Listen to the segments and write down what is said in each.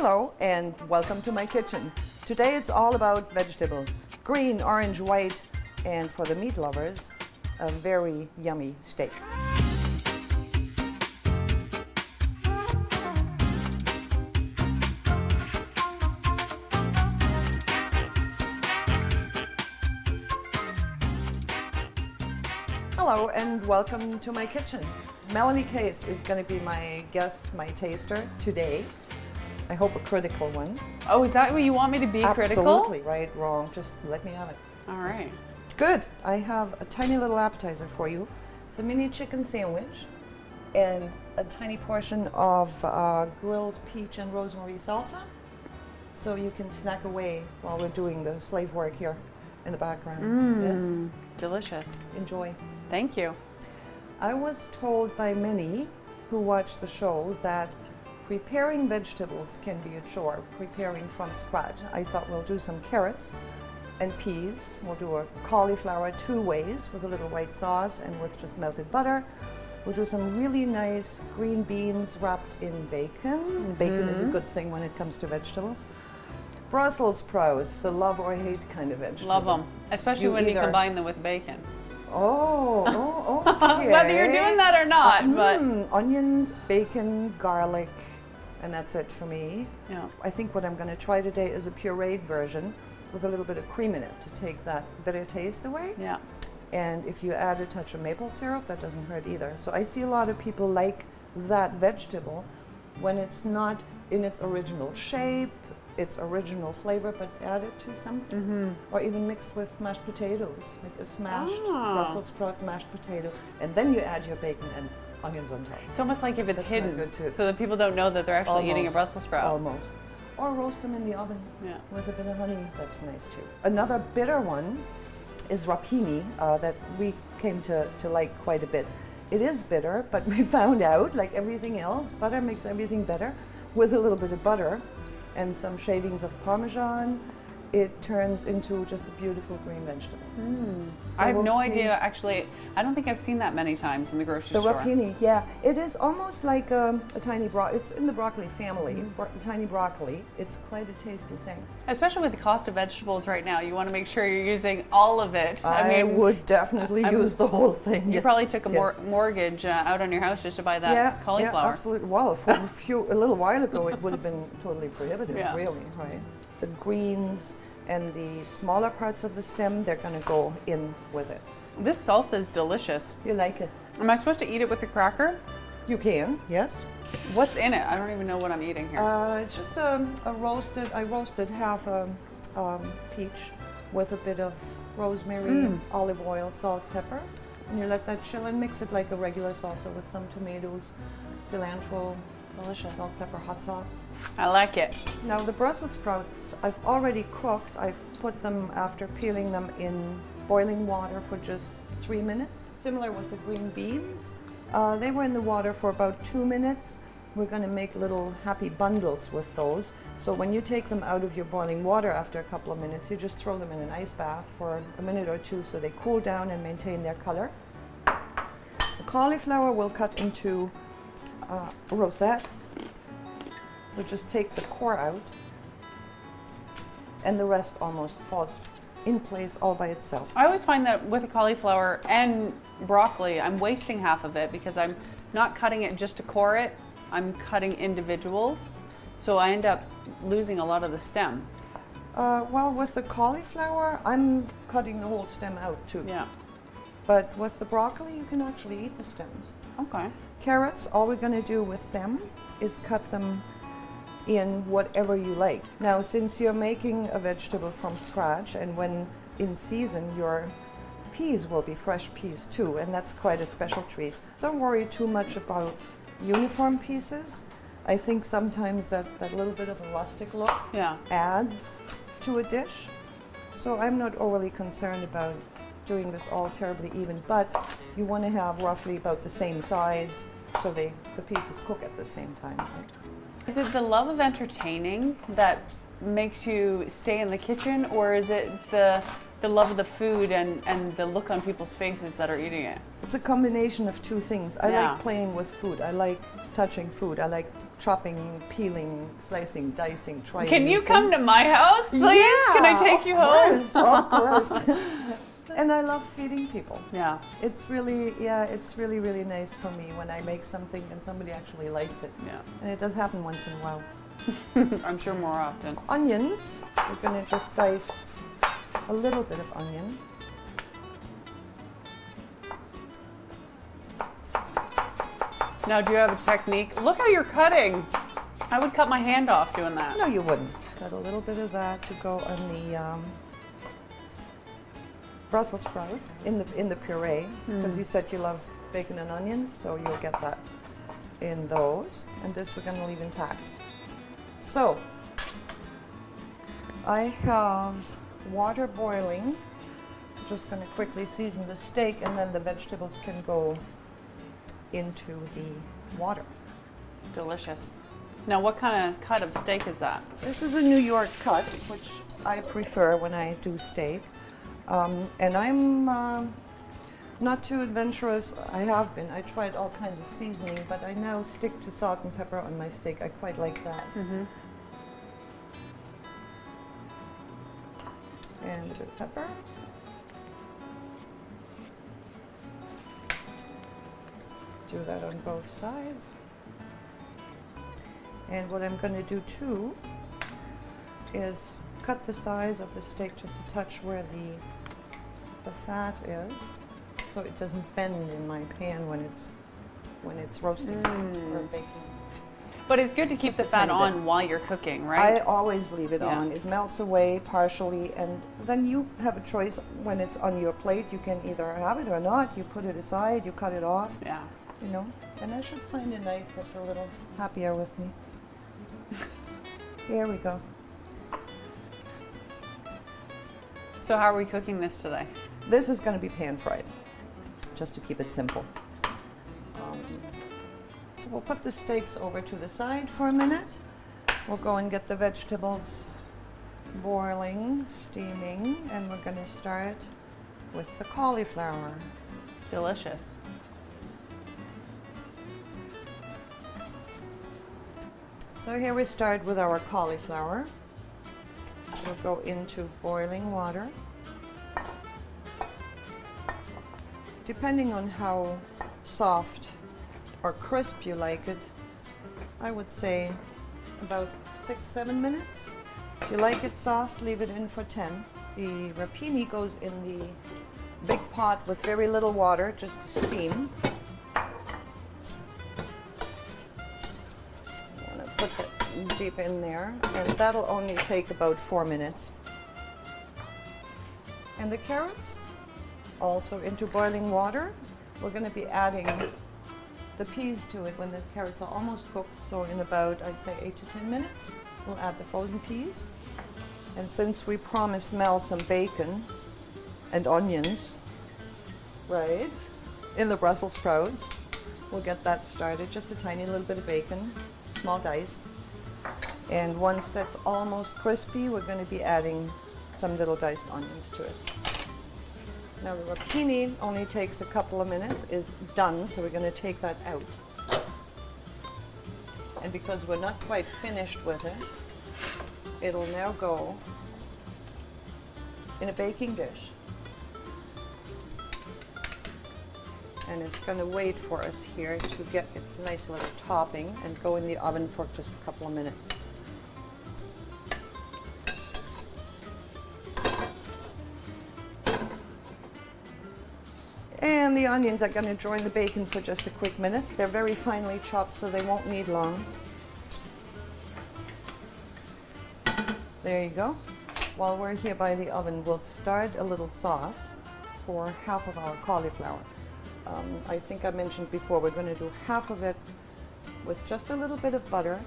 Hello and welcome to my kitchen. Today it's all about vegetables. Green, orange, white, and for the meat lovers, a very yummy steak. Hello and welcome to my kitchen. Melanie Case is going to be my guest, my taster today. I hope a critical one. Oh, is that what you want me to be? Critical? Absolutely, right, wrong, just let me have it. All right. Good, I have a tiny little appetizer for you. It's a mini chicken sandwich and a tiny portion of grilled peach and rosemary salsa. So you can snack away while we're doing the slave work here in the background. Yes. Delicious. Enjoy. Thank you. I was told by many who watch the show that preparing vegetables can be a chore, preparing from scratch. I thought we'll do some carrots and peas. We'll do a cauliflower two ways with a little white sauce and with just melted butter. We'll do some really nice green beans wrapped in bacon. Bacon is a good thing when it comes to vegetables. Brussels sprouts, the love or hate kind of vegetable. Love them, especially when you combine them with bacon. Oh, okay. Whether you're doing that or not, but onions, bacon, garlic, and that's it for me. yeah. I think what I'm going to try today is a pureed version with a little bit of cream in it to take that bitter taste away. Yeah. And if you add a touch of maple syrup, that doesn't hurt either. So I see a lot of people like that vegetable when it's not in its original shape, its original flavor, but add it to something. Or even mixed with mashed potatoes, like a smashed Brussels sprout mashed potato. And then you add your bacon and onions on top. It's almost like if it's That's hidden, good too. so that people don't know that they're actually eating a Almost. Brussels sprout. Almost. Or roast them in the oven Yeah. with a bit of honey. That's nice too. Another bitter one is rapini that we came to like quite a bit. It is bitter, but we found out, like everything else, butter makes everything better. With a little bit of butter and some shavings of Parmesan, it turns into just a beautiful green vegetable. So I have we'll no see. idea, actually. I don't think I've seen that many times in the grocery The store. rapini, yeah. It is almost like a tiny it's in the broccoli family, tiny broccoli. It's quite a tasty thing. Especially with the cost of vegetables right now, you want to make sure you're using all of it. I would definitely use the whole thing. You yes, probably took a yes. mortgage out on your house just to buy that cauliflower. Yeah, absolutely. Well, for a little while ago, it would have been totally prohibitive, Yeah. really, right? The greens and the smaller parts of the stem, they're going to go in with it. This salsa is delicious. You like it? Am I supposed to eat it with a cracker? You can, yes. What's in it? I don't even know what I'm eating here. It's just I roasted half a peach with a bit of rosemary, olive oil, salt, pepper. And you let that chill and mix it like a regular salsa with some tomatoes, cilantro, Delicious. salt, pepper, hot sauce. I like it. Now the Brussels sprouts, I've already cooked. I've put them after peeling them in boiling water for just 3 minutes. Similar with the green beans. They were in the water for about 2 minutes. We're going to make little happy bundles with those. So when you take them out of your boiling water after a couple of minutes, you just throw them in an ice bath for a minute or two so they cool down and maintain their color. The cauliflower we'll cut into rosettes. So just take the core out and the rest almost falls in place all by itself. I always find that with a cauliflower and broccoli, I'm wasting half of it because I'm not cutting it just to core it. I'm cutting individuals. So I end up losing a lot of the stem. Well, with the cauliflower, I'm cutting the whole stem out too. Yeah. But with the broccoli, you can actually eat the stems. Okay. Carrots, all we're going to do with them is cut them in whatever you like. Now, since you're making a vegetable from scratch and when in season, your peas will be fresh peas too, and that's quite a special treat. Don't worry too much about uniform pieces. I think sometimes that little bit of a rustic look Yeah. adds to a dish. So I'm not overly concerned about doing this all terribly even, but you want to have roughly about the same size so the pieces cook at the same time. Right? Is it the love of entertaining that makes you stay in the kitchen, or is it the the love of the food and the look on people's faces that are eating it. It's a combination of two things. I Yeah. like playing with food. I like touching food. I like chopping, peeling, slicing, dicing, trying. Can new you come things. to my house, please? Yeah, Can I take you home? Of course. And I love feeding people. Yeah. It's really really nice for me when I make something and somebody actually likes it. Yeah. And it does happen once in a while. I'm sure more often. Onions, we're going to just dice a little bit of onion. Now, do you have a technique? Look how you're cutting. I would cut my hand off doing that. No, you wouldn't. Got a little bit of that to go on the Brussels sprout in the puree, because you said you love bacon and onions, so you'll get that in those. And this we're going to leave intact. So I have water boiling. I'm just going to quickly season the steak, and then the vegetables can go into the water. Delicious. Now, what kind of cut of steak is that? This is a New York cut, which I prefer when I do steak. And I'm not too adventurous. I have been. I tried all kinds of seasoning, but I now stick to salt and pepper on my steak. I quite like that. And a bit of pepper. Do that on both sides. And what I'm going to do too is cut the sides of the steak just a touch where the fat is, so it doesn't bend in my pan when it's roasting or baking. But it's good to keep the fat on while you're cooking, I right? always leave it on. It melts away partially, and then you have a choice when it's on your plate. You can either have it or not. You put it aside, you cut it off, Yeah. you know. And I should find a knife that's a little happier with me. Here we go. So how are we cooking this today? This is going to be pan fried, just to keep it simple. So we'll put the steaks over to the side for a minute. We'll go and get the vegetables boiling, steaming, and we're going to start with the cauliflower. Delicious. So here we start with our cauliflower. We'll go into boiling water. Depending on how soft or crisp you like it, I would say about 6-7 minutes. If you like it soft, leave it in for 10. The rapini goes in the big pot with very little water, just to steam. I'm gonna put it deep in there, and that'll only take about 4 minutes. And the carrots, also into boiling water. We're going to be adding the peas to it when the carrots are almost cooked, so in about, I'd say, 8 to 10 minutes, we'll add the frozen peas. And since we promised Mel some bacon and onions, right, in the Brussels sprouts, we'll get that started. Just a tiny little bit of bacon, small dice. And once that's almost crispy, we're going to be adding some little diced onions to it. Now the rapini only takes a couple of minutes, is done, so we're going to take that out. And because we're not quite finished with it, it'll now go in a baking dish. And it's going to wait for us here to get its nice little topping and go in the oven for just a couple of minutes. And the onions are going to join the bacon for just a quick minute. They're very finely chopped, so they won't need long. There you go. While we're here by the oven, we'll start a little sauce for half of our cauliflower. I think I mentioned before, we're going to do half of it with just a little bit of butter.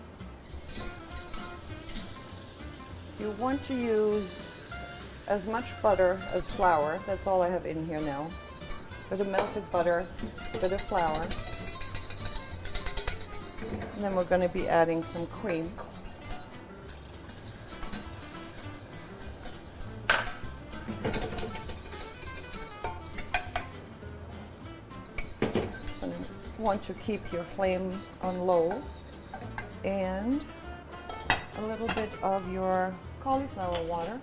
You want to use as much butter as flour. That's all I have in here now. Bit of melted butter, bit of flour. And then we're going to be adding some cream. want to keep your flame on low, and a little bit of your cauliflower water.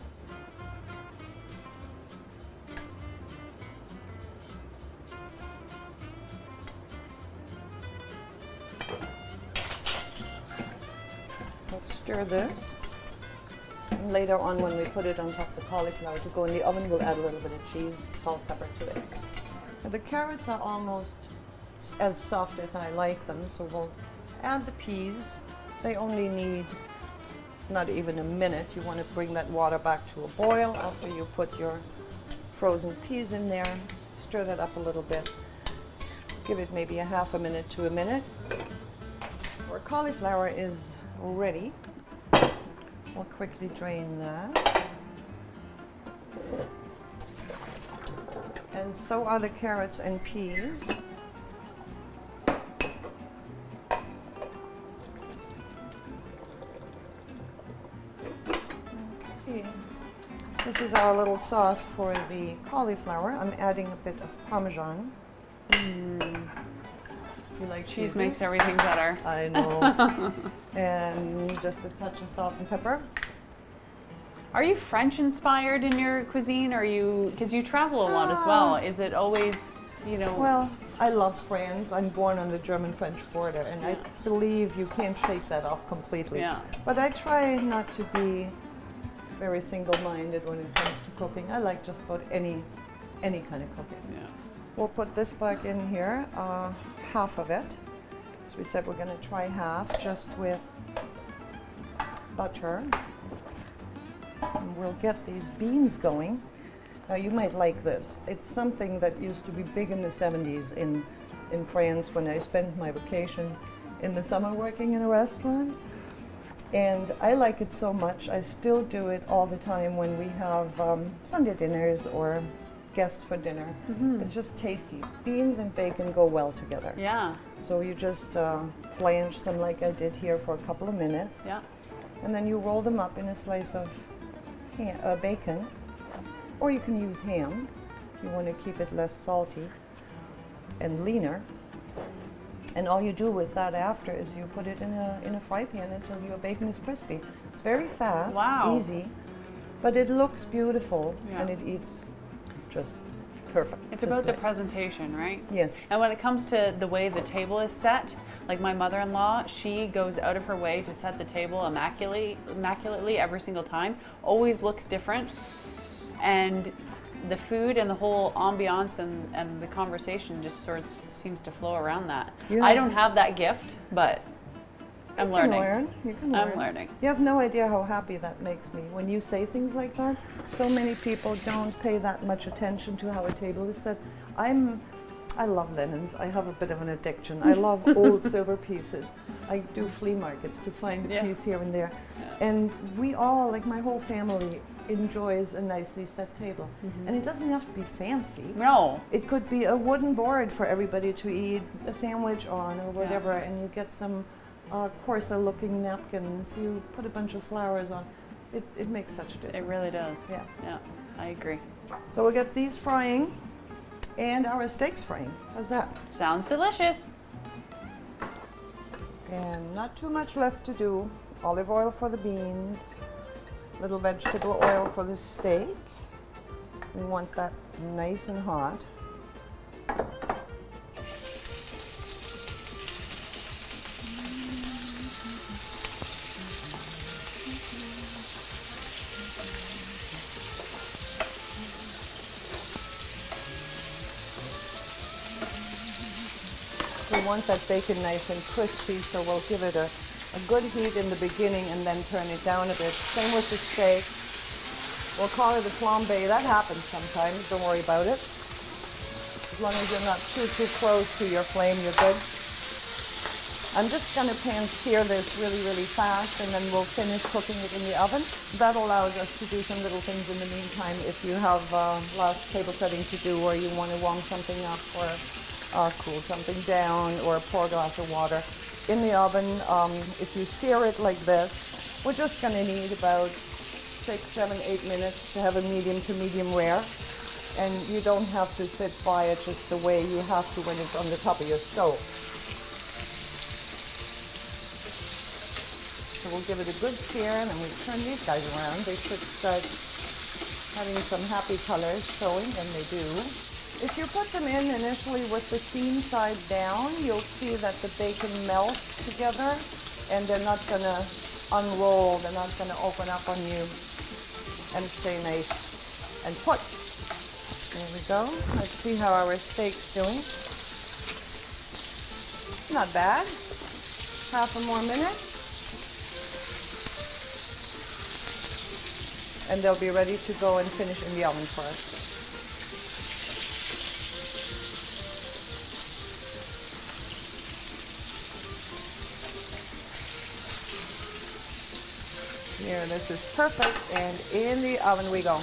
Let's stir this. And later on, when we put it on top of the cauliflower to go in the oven, we'll add a little bit of cheese, salt, pepper to it. Now, the carrots are almost as soft as I like them, so we'll add the peas. They only need not even a minute. You want to bring that water back to a boil after you put your frozen peas in there. Stir that up a little bit. Give it maybe a half a minute to a minute. Our cauliflower is ready. We'll quickly drain that. And so are the carrots and peas. Okay. This is our little sauce for the cauliflower. I'm adding a bit of Parmesan. You like Cheese makes everything better. I know. And just a touch of salt and pepper. Are you French inspired in your cuisine? Or because you travel a lot as well. Is it always, Well, I love France. I'm born on the German-French border, and I believe you can't shake that off completely. Yeah. But I try not to be very single-minded when it comes to cooking. I like just about any kind of cooking. Yeah. We'll put this back in here, half of it. So we said we're going to try half just with butter. And we'll get these beans going. Now you might like this. It's something that used to be big in the 70s in France when I spent my vacation in the summer working in a restaurant. And I like it so much, I still do it all the time when we have Sunday dinners or guests for dinner. It's just tasty. Beans and bacon go well together. Yeah. So you just blanch them like I did here for a couple of minutes. Yeah. And then you roll them up in a slice of bacon, or you can use ham if you want to keep it less salty and leaner. And all you do with that after is you put it in a fry pan until your bacon is crispy. It's very fast, easy, but it looks beautiful and it eats just perfect. It's about the presentation, right? Yes. And when it comes to the way the table is set, like my mother-in-law, she goes out of her way to set the table immaculately every single time. Always looks different. And the food and the whole ambiance and the conversation just sort of seems to flow around that. I don't have that gift, but I'm learning. You can learn. I'm learning. You have no idea how happy that makes me when you say things like that. So many people don't pay that much attention to how a table is set. I love linens. I have a bit of an addiction. I love old silver pieces. I do flea markets to find a piece here and there. Yeah. And we all, like my whole family, enjoys a nicely set table. And it doesn't have to be fancy. No. It could be a wooden board for everybody to eat a sandwich on or whatever, and you get some Corsa looking napkins, you put a bunch of flowers on. It makes such a difference. It really does. Yeah. Yeah, I agree. So we'll get these frying and our steaks frying. How's that? Sounds delicious. And not too much left to do. Olive oil for the beans, little vegetable oil for the steak. We want that nice and hot. We want that bacon nice and crispy, so we'll give it a good heat in the beginning and then turn it down a bit. Same with the steak. We'll call it a flambe. That happens sometimes. Don't worry about it. As long as you're not too close to your flame, you're good. I'm just going to pan sear this really fast, and then we'll finish cooking it in the oven. That allows us to do some little things in the meantime if you have last table setting to do, or you want to warm something up or cool something down or pour a glass of water. In the oven, if you sear it like this, we're just going to need about 6, 7, 8 minutes to have a medium to medium rare. And you don't have to sit by it just the way you have to when it's on the top of your stove. So we'll give it a good sear, and then we turn these guys around. They should start having some happy colors showing, and they do. If you put them in initially with the seam side down, you'll see that the bacon melts together, and they're not going to unroll. They're not going to open up on you and stay nice and put. There we go. Let's see how our steak's doing. Not bad. Half a more minute. And they'll be ready to go and finish in the oven for us. Here, this is perfect, and in the oven we go.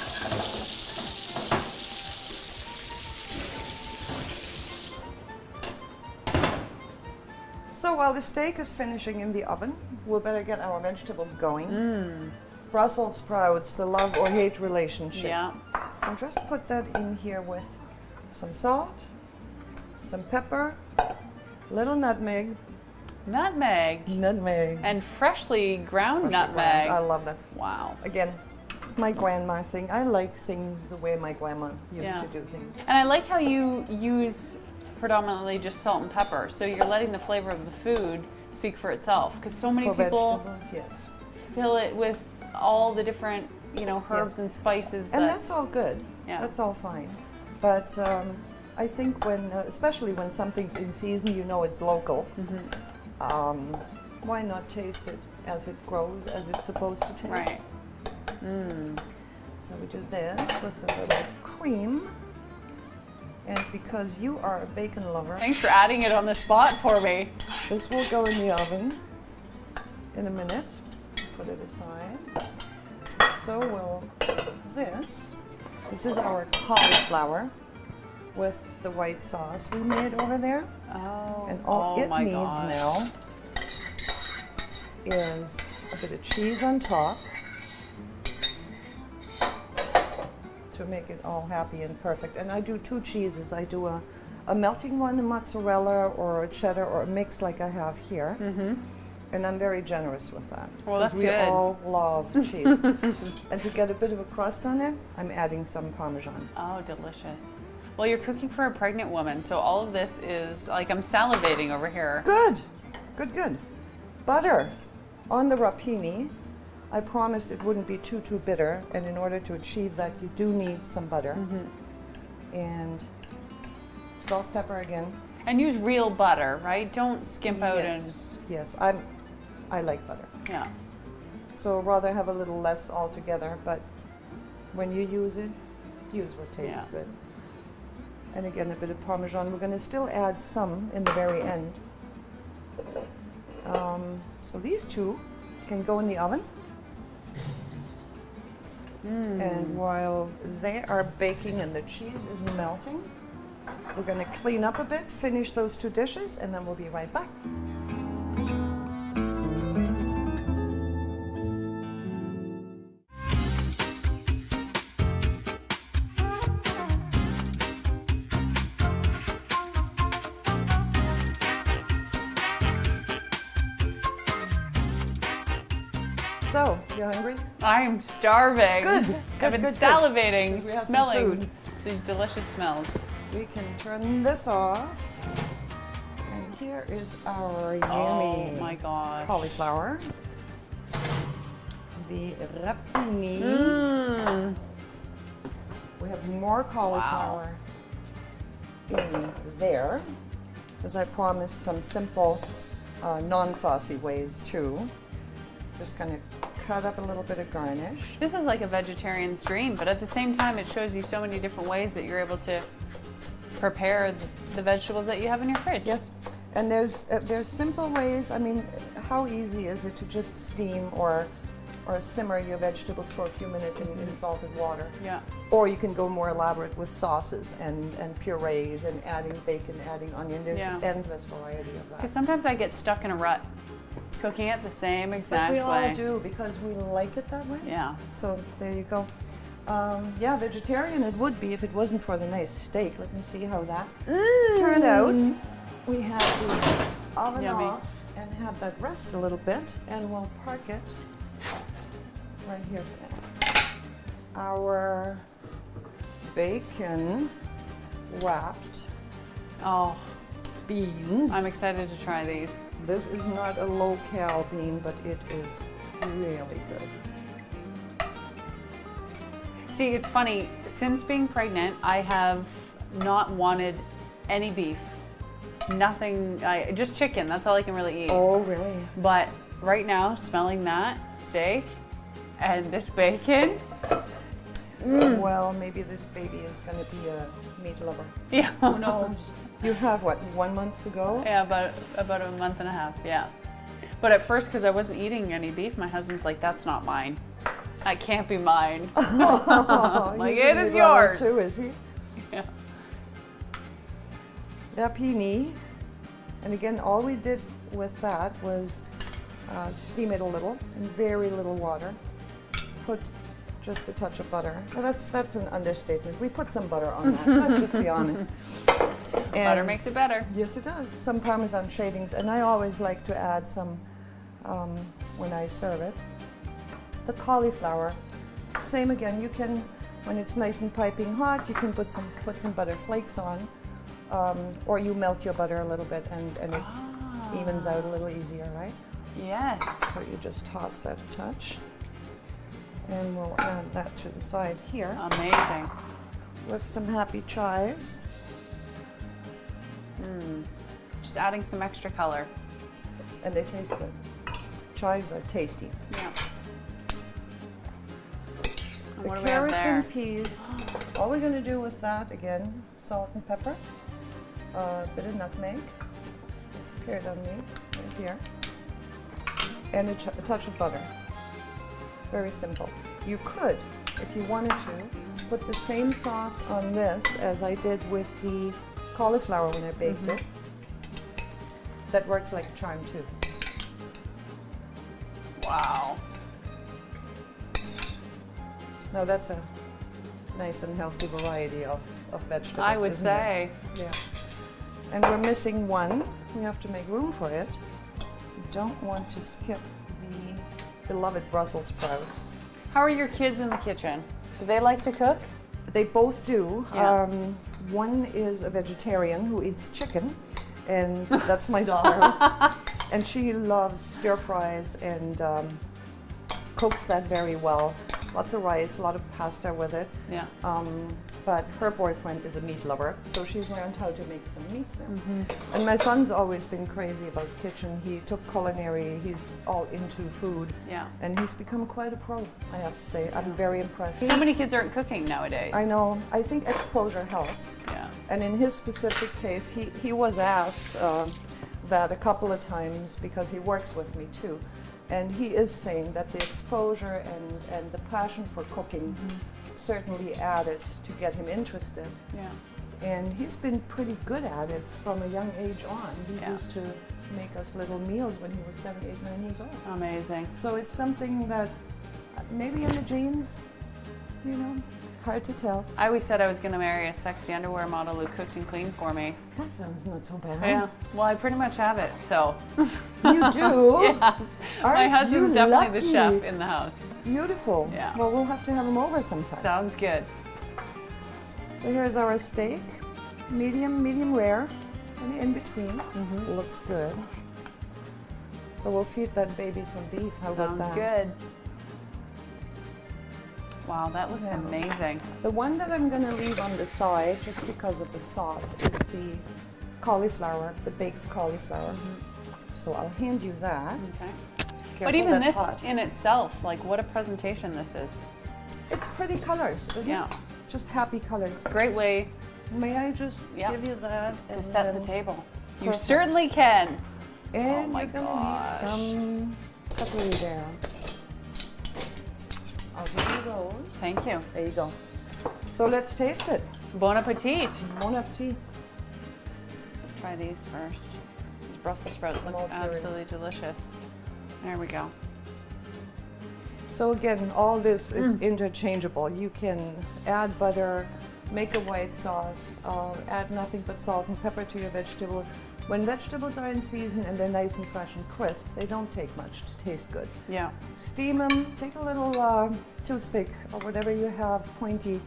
So while the steak is finishing in the oven, we'll better get our vegetables going. Brussels sprouts, the love or hate relationship. Yeah. I'll just put that in here with some salt, some pepper, little nutmeg. Nutmeg. Nutmeg. And freshly ground nutmeg. I love that. Wow. Again, it's my grandma thing. I like things the way my grandma used to do things. And I like how you use predominantly just salt and pepper. So you're letting the flavor of the food speak for itself. Because so many people fill it with all the different, herbs and spices. And that's all good. Yeah. That's all fine. But I think when, especially when something's in season, it's local. Why not taste it as it grows, as it's supposed to taste? Right. So we do this with a little cream. And because you are a bacon lover, thanks for adding it on the spot for me. This will go in the oven in a minute. Put it aside. So will this. This is our cauliflower with the white sauce we made over there. Oh, and all it needs gosh. now is a bit of cheese on top to make it all happy and perfect. And I do 2 cheeses. I do a melting one, a mozzarella or a cheddar, or a mix like I have here. And I'm very generous with that. Well, that's we good. all love cheese. And to get a bit of a crust on it, I'm adding some Parmesan. Oh, delicious. Well, you're cooking for a pregnant woman, so all of this is, like, I'm salivating over here. Good, good, good. Butter on the rapini. I promised it wouldn't be too bitter, and in order to achieve that, you do need some butter. And salt, pepper again. And use real butter, right? Don't skimp out and... Yes, I like butter. Yeah. So rather have a little less altogether, but when you use it, use what tastes good. And again, a bit of Parmesan. We're going to still add some in the very end. So these 2 can go in the oven. And while they are baking and the cheese is melting, we're going to clean up a bit, finish those 2 dishes, and then we'll be right back. So, you hungry? I'm starving. Good. I've been salivating, We have some smelling food. these delicious smells. We can turn this off. And here is our yummy Oh my gosh. cauliflower. The rapini. We have more cauliflower in there, as I promised some simple, non-saucy ways too. Just going to cut up a little bit of garnish. This is like a vegetarian's dream, but at the same time, it shows you so many different ways that you're able to prepare the vegetables that you have in your fridge. Yes, and there's simple ways. I mean, how easy is it to just steam or simmer your vegetables for a few minutes in salted water? Yeah. Or you can go more elaborate with sauces and purees and adding bacon, adding onion. There's endless variety of that. Because sometimes I get stuck in a rut, cooking it the same exact But we way. all do because we like it that way. Yeah. So there you go. Yeah, vegetarian it would be if it wasn't for the nice steak. Let me see how that turned out. We have the oven Yummy. off and have that rest a little bit, and we'll park it right here for now. Our bacon wrapped beans. I'm excited to try these. This is not a low-cal bean, but it is really good. See, it's funny, since being pregnant, I have not wanted any beef. Nothing, just chicken, that's all I can really eat. Oh, really? But right now, smelling that steak and this bacon. Well, maybe this baby is going to be a meat lover. Yeah. Who knows? You have, what, 1 month to go? Yeah, about a month and a half, yeah. But at first, because I wasn't eating any beef, my husband's like, that's not mine. That can't be mine. Like, He's a it meat is lover yours. too, is he? Yeah. Rapini. And again, all we did with that was steam it a little in very little water. Put just a touch of butter. Well, that's an understatement. We put some butter on that. Let's just be honest. Butter makes it better. Yes, it does. Some Parmesan shavings, and I always like to add some when I serve it. The cauliflower, same again. You can, when it's nice and piping hot, you can put some butter flakes on, or you melt your butter a little bit, and it evens out a little easier, right? Yes. So you just toss that a touch, and we'll add that to the side here Amazing. with some happy chives. Just adding some extra color. And they taste good. Chives are tasty. Yeah. And The what do we have carrots there? and peas, all we're going to do with that, again, salt and pepper, a bit of nutmeg, it's appeared on me right here, and a touch of butter. Very simple. You could, if you wanted to, put the same sauce on this as I did with the cauliflower when I baked it. That works like a charm too. Wow. Now that's a nice and healthy variety of vegetables. I would isn't say. it? Yeah. And we're missing one. We have to make room for it. You don't want to skip the beloved Brussels sprouts. How are your kids in the kitchen? Do they like to cook? They both do. Yeah. One is a vegetarian who eats chicken, and that's my daughter. And she loves stir fries and cooks that very well. Lots of rice, a lot of pasta with it. Yeah. But her boyfriend is a meat lover, so she's learned how to make some meats now. And my son's always been crazy about kitchen. He took culinary, he's all into food, Yeah. and he's become quite a pro, I have to say. I'm very impressed. So many kids aren't cooking nowadays. I know. I think exposure helps. Yeah. And in his specific case, he was asked that a couple of times because he works with me too. And he is saying that the exposure and the passion for cooking certainly added to get him interested. Yeah. And he's been pretty good at it from a young age on. He Yeah. used to make us little meals when he was 7, 8, 9 years old. Amazing. So it's something that maybe in the genes, you know, hard to tell. I always said I was going to marry a sexy underwear model who cooked and cleaned for me. That sounds not so bad. Yeah. Well, I pretty much have it, so. You do? Yes. My Aren't husband's you definitely the lucky? chef in the house. Beautiful. Yeah. Well, we'll have to have him over sometime. Sounds good. So here's our steak, medium rare, and in between. Looks good. So we'll feed that baby some beef. How about Sounds that? good. Wow, that looks Yeah. amazing. The one that I'm going to leave on the side, just because of the sauce, is the cauliflower, the baked cauliflower. So I'll hand you that. Okay. Careful, But even that's this hot. in itself, like what a presentation this is. It's pretty colors, isn't Yeah. it? Just happy colors. Great way May I just Yeah. give you that? to and set the then- table. You Perfect. certainly can. And Oh my you're gonna gosh. need some cutlery there. I'll give you those. Thank you. There you go. So let's taste it. Bon appetit. Bon appetit. Try these first. These Brussels sprouts I'm look all curious. absolutely delicious. There we go. So again, all this is interchangeable. You can add butter, make a white sauce, add nothing but salt and pepper to your vegetables, When vegetables are in season and they're nice and fresh and crisp, they don't take much to taste good. Yeah. Steam them, take a little toothpick or whatever you have, pointy.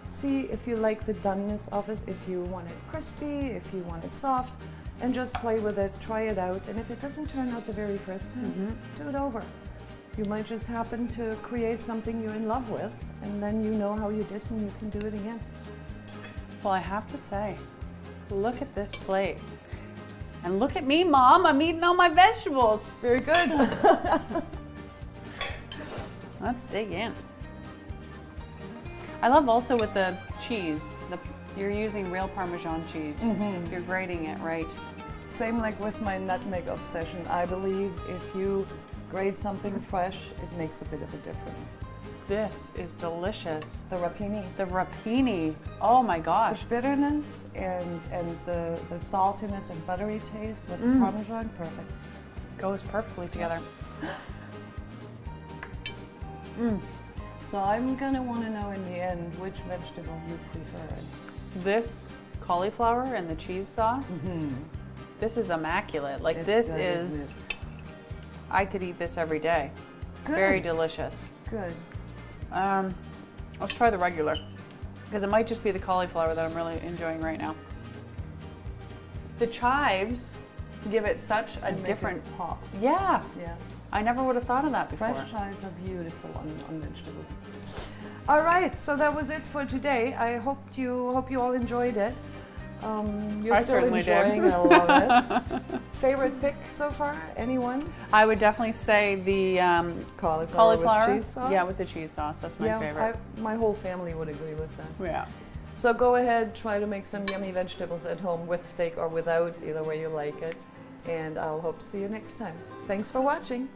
See if you like the doneness of it, if you want it crispy, if you want it soft, and just play with it, try it out. And if it doesn't turn out the very first time, do it over. You might just happen to create something you're in love with, and then you know how you did and you can do it again. Well, I have to say, look at this plate. And look at me, Mom, I'm eating all my vegetables. Very good. Let's dig in. I love also with the cheese, you're using real Parmesan cheese. You're grating it, right? Same like with my nutmeg obsession. I believe if you grate something fresh, it makes a bit of a difference. This is delicious. The rapini. The rapini, oh my gosh. The bitterness and the saltiness and buttery taste with the Parmesan, perfect. Goes perfectly together. So I'm gonna wanna know in the end which vegetable you prefer. This cauliflower and the cheese sauce, this is immaculate. Like this good, is, isn't I could eat this every day. Good. Very delicious. Good. Let's try the regular, because it might just be the cauliflower that I'm really enjoying right now. The chives give it such a different pop. Yeah. Yeah. I never would have thought of that before. Fresh chives are beautiful on vegetables. All right, so that was it for today. I hope you all enjoyed it. You're I still certainly enjoying did. it. I love it. Favorite pick so far? Anyone? I would definitely say the Cauliflower with cheese sauce? Yeah, with the cheese sauce. That's my favorite. My whole family would agree with that. Yeah. So go ahead, try to make some yummy vegetables at home with steak or without, either way you like it. And I'll hope to see you next time. Thanks for watching.